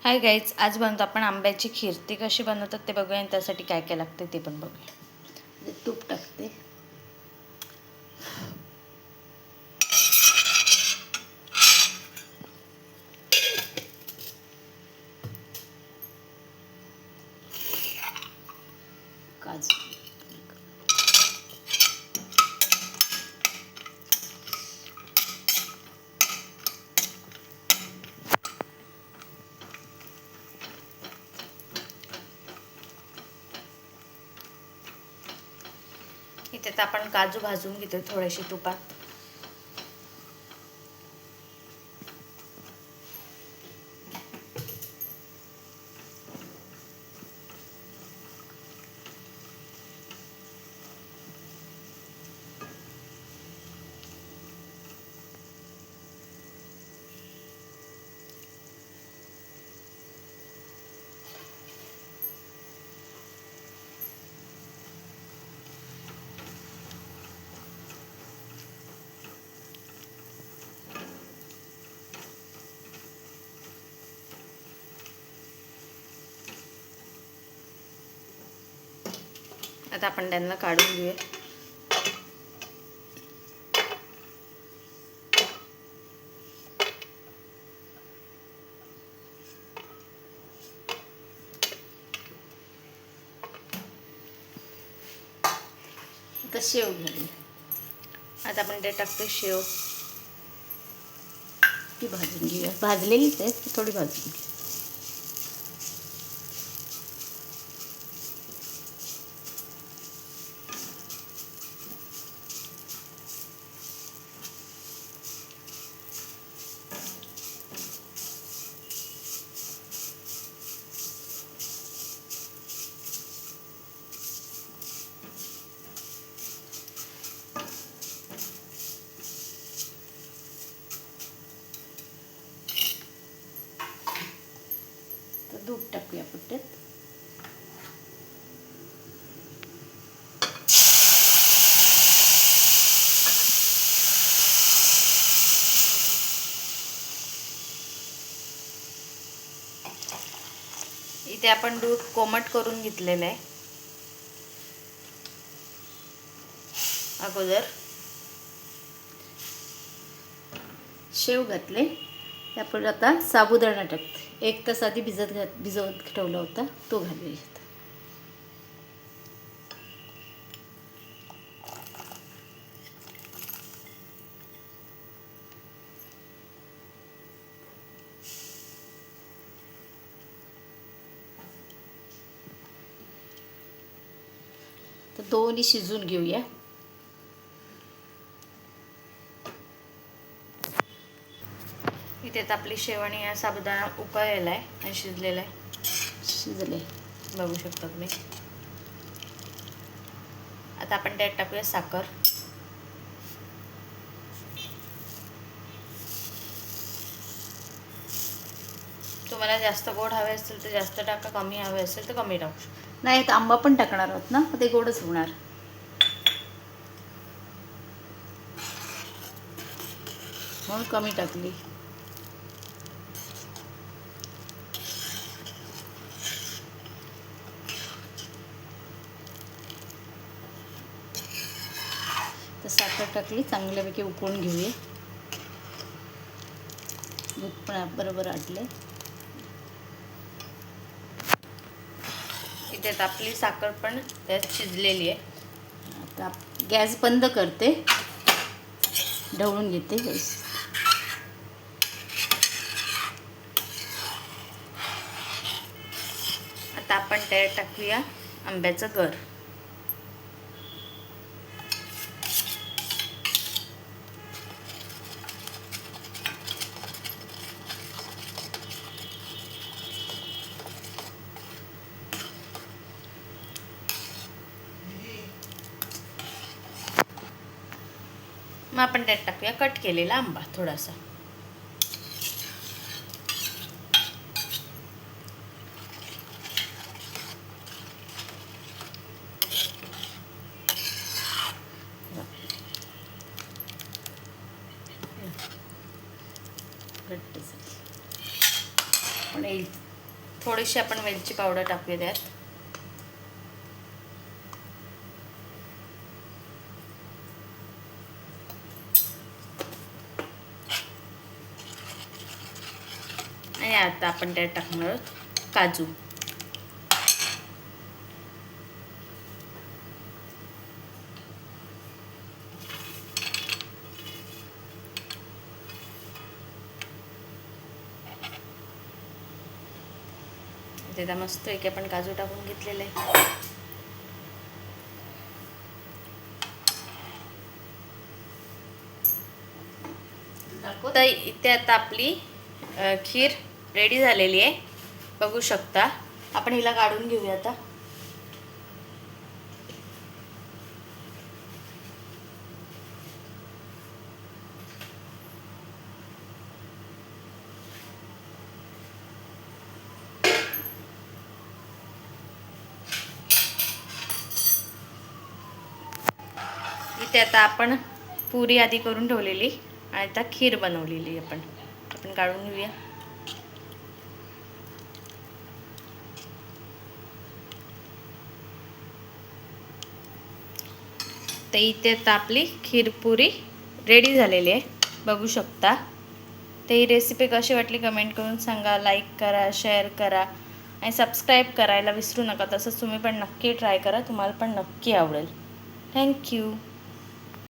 Hi guys, आज बनवतो आपण आंब्याची खीर. ती कशी बनवतात ते बघूया आणि त्यासाठी काय काय लागते ते पण बघूया. तूप टाकते. काजू इथे तर आपण काजू भाजून घेतो थोडेसे तुपात. आता आपण त्यांना काढून घेऊया. आता शेव घालू. आता आपण ते टाकतो शेव. ती भाजून घेऊया. भाजलेलीच आहे, थोडी भाजून घेऊ. दूध टाकूया पुट्ट्यात. इथे आपण दूध कोमट करून घेतलेलं आहे अगोदर. शेव घातले. त्यापुढे आता साबुदाणा टाकते. 1 तास आधी भिजवत ठेवला होता, तो घालूया. तर दोन्ही शिजून घेऊया. इथे तर आपली शेवणी या साबुदाणा उकळलेला आहे आणि शिजलेला आहे. शिजले बघू शकता तुम्ही. आता आपण त्यात टाकूया साखर. तुम्हाला जास्त गोड हवे असेल तर जास्त टाका, कमी हवे असेल तर कमी टाकू शकता. नाही, तर आंबा पण टाकणार आहोत ना, ते गोडच होणार. म्हणून कमी टाकली. तर साखर टाकली. चांगल्यापैकी उकळून घेऊया. दूध पण बरोबर आटले. इथे आपली साखर पण त्यात शिजलेली आहे. आता गॅस बंद करते. ढवळून घेते गॅस. आता आपण त्यात टाकूया आंब्याचं गर. मग आपण त्यात टाकूया कट केलेला आंबा थोडासा. घट्ट झाली पण येईल. थोडीशी आपण वेलची पावडर टाकूया त्यात. आणि आता आपण त्यात टाकणार आहोत काजू. त्याचा मस्त एक आपण काजू टाकून घेतलेले आहे. तर इथे आता आपली खीर रेडी झालेली आहे, बघू शकता. आपण हिला काढून घेऊया आता. इथे आता आपण पुरी आधी करून ठेवलेली आणि आता खीर बनवलेली आपण काढून घेऊया. तर इथे आता आपली खीरपुरी रेडी झालेली आहे, बघू शकता. तर ही रेसिपी कशी वाटली कमेंट करून सांगा. लाईक करा, शेअर करा आणि सबस्क्राईब करायला विसरू नका. तसंच तुम्ही पण नक्की ट्राय करा, तुम्हाला पण नक्की आवडेल. थँक्यू.